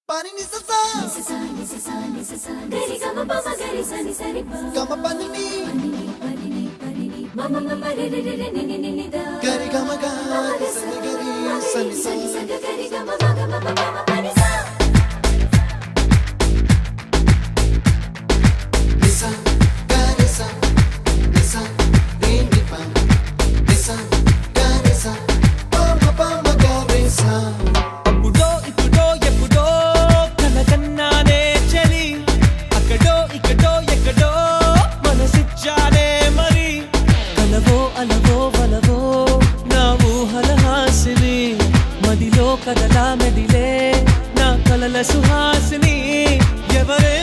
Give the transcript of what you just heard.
pani ni sa sa gari ga ma pa ma gari sa ni sa ri pa ga ma pa ni ma ma ma re re re ni ni ni da gari ga ma ga sa ni gari sa ni sa gari ga ma ga ma pa ma pa ni sa ni sa gari sa ni sa ni ni pa ni sa gari sa pa ma gari sa కదలా మెదిలే నా కలల సుహాసిని ఎవరే